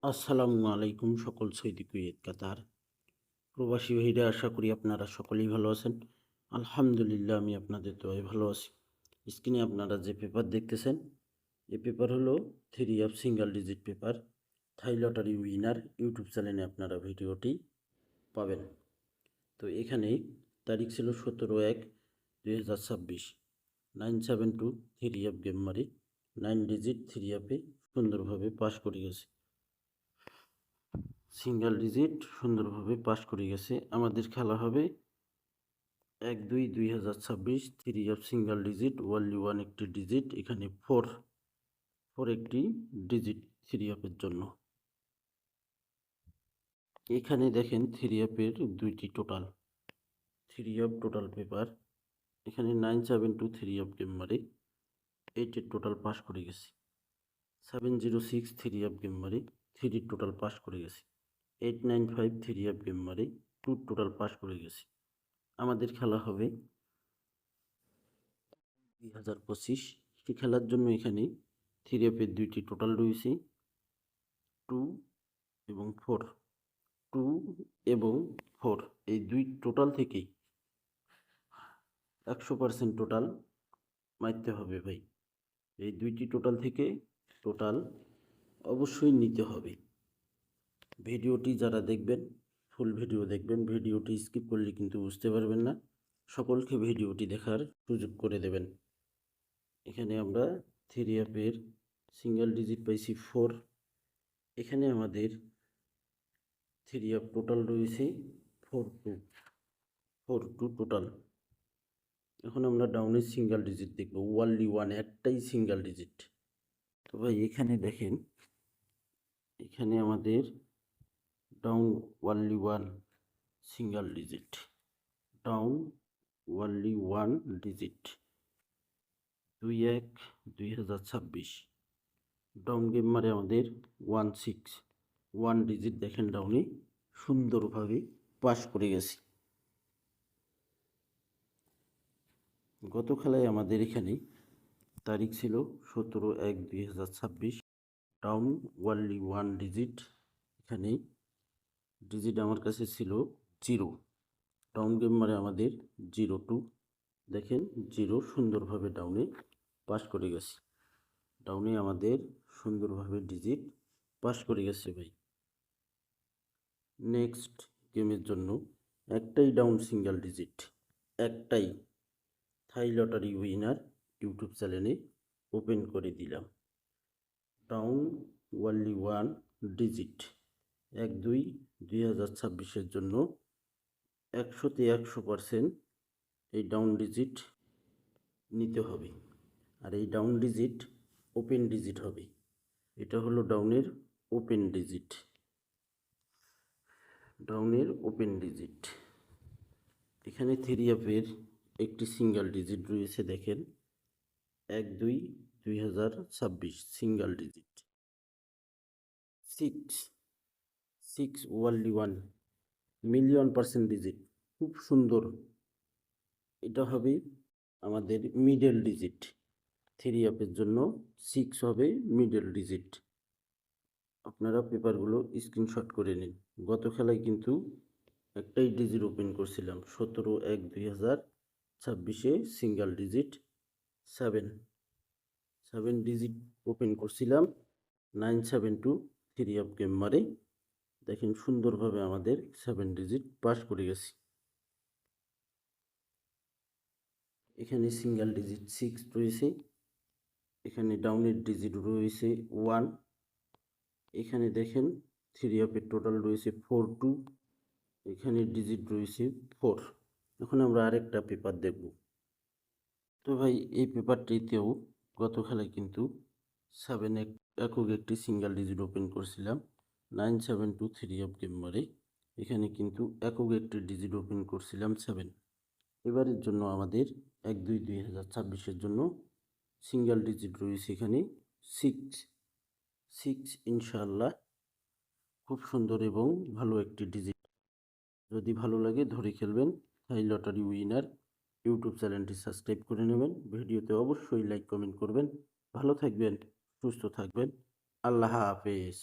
আসসালামু আলাইকুম সকল সৌদি কুয়েত কাতার প্রবাসী ভাইরা, আশা করি আপনারা সকলেই ভালো আছেন। আলহামদুলিল্লাহ, আমি আপনাদের দোয়ায় ভালো আছি। স্ক্রিনে আপনারা যে পেপার দেখতেছেন, এই পেপার হলো 3 সিঙ্গেল ডিজিট পেপার। থাই লটারি উইনার ইউটিউব চ্যানেলে আপনারা ভিডিওটি পাবেন। তো এখানে তারিখ ছিল 17/1/2026। 972 3 গেম মারি 9 ডিজিট 3 সুন্দরভাবে পাস করে গেছে। সিঙ্গেল ডিজিট সুন্দরভাবে পাস করে গেছে। আমাদের খেলা হবে 1/2/2026 সিঙ্গেল ডিজিট ওয়ানলি ওয়ান একটি ডিজিট, এখানে ফোর একটি ডিজিট 3 জন্য। এখানে দেখেন 3 দুইটি টোটাল টোটাল পেপার। এখানে 972 গেম মারে 8 টোটাল পাস করে গেছে। 706 গেম মারে 3 টোটাল পাস করে গেছে। 895 গেম মারে 2 টোটাল পাস করে গেছে। আমাদের খেলা হবে 2025। সেটি খেলার জন্য এখানে 3 দুইটি টোটাল রয়েছে, 2 এবং 4। 2 এবং 4 এই দুই টোটাল থেকেই 100% টোটাল মারতে হবে ভাই। এই দুইটি টোটাল থেকে টোটাল অবশ্যই নিতে হবে। ভিডিওটি যারা দেখবেন, ফুল ভিডিও দেখবেন, ভিডিওটি স্কিপ করলে কিন্তু বুঝতে পারবেন না। সকলকে ভিডিওটি দেখার সুযোগ করে দেবেন। এখানে আমরা 3 সিঙ্গেল ডিজিট পাইছি 4। এখানে আমাদের 3 টোটাল রয়েছে 42 টোটাল। এখন আমরা ডাউনের সিঙ্গেল ডিজিট দেখব, ওয়ানলি ওয়ান একটাই সিঙ্গেল ডিজিট। তো ভাই এখানে দেখেন, এখানে আমাদের down only one single digit, down only one digit 2/1/2026। Down game মারে আমাদের 16 ওয়ান ডিজিট দেখেন ডাউনে সুন্দরভাবে পাস করে গেছি। গত খেলায় আমাদের এখানে তারিখ ছিল 17/1/2026। ডাউন ওয়ানলি ওয়ান ডিজিট, এখানে ডিজিট আমার কাছে ছিল 0। ডাউন গেম মারে আমাদের 02 দেখেন 0 সুন্দরভাবে ডাউনে পাস করে গেছে। ডাউনে আমাদের সুন্দরভাবে ডিজিট পাস করে গেছে ভাই। নেক্সট গেমের জন্য একটাই ডাউন সিঙ্গেল ডিজিট, একটাই থাই লটারি উইনার ইউটিউব চ্যানেলে ওপেন করে দিলাম। ডাউন ওয়ানলি ওয়ান ডিজিট 1/2/2026 জন্য 100তে 100% এই ডাউন ডিজিট নিতে হবে। আর এই ডাউন ডিজিট ওপেন ডিজিট হবে। এটা হলো ডাউনের ওপেন ডিজিট, ডাউনের ওপেন ডিজিট। এখানে 3 একটি সিঙ্গেল ডিজিট রয়েছে দেখেন, 1/2/2026 single digit 6 only one million% digit, খুব সুন্দর। এটা হবে আমাদের মিডল ডিজিট। 3 জন্য 6 হবে মিডল ডিজিট। আপনারা পেপারগুলো স্ক্রিনশট করে নিন। গত খেলায় কিন্তু একটাই ডিজিট ওপেন করছিলাম, 17/1/2026 সিঙ্গেল ডিজিট 7 ডিজিট ওপেন করছিলাম। 972 গেম মারে দেখেন সুন্দরভাবে আমাদের 7 ডিজিট পাস করে গেছি। এখানে সিঙ্গেল ডিজিট 6 রয়েছে, এখানে ডাউনের ডিজিট রয়েছে 1। এখানে দেখেন 3 টোটাল রয়েছে 42, এখানে ডিজিট রয়েছে 4। এখন আমরা আরেকটা পেপার দেখব। তো ভাই এই পেপারটিতেও গত খেলায় কিন্তু 7 একক একটি সিঙ্গেল ডিজিট ওপেন করছিলাম। 972 গেম মারে এখানে কিন্তু একক একটি ডিজিট ওপেন করছিলাম 7। এবারের জন্য আমাদের 1/2/2026 জন্য সিঙ্গেল ডিজিট রয়েছে এখানে 6 ইনশাআল্লাহ খুব সুন্দর এবং ভালো একটি ডিজিট। যদি ভালো লাগে ধরে খেলবেন। থাই লটারি উইনার ইউটিউব চ্যানেলটি সাবস্ক্রাইব করে নেবেন। ভিডিওতে অবশ্যই লাইক কমেন্ট করবেন। ভালো থাকবেন, সুস্থ থাকবেন। আল্লাহ হাফেজ।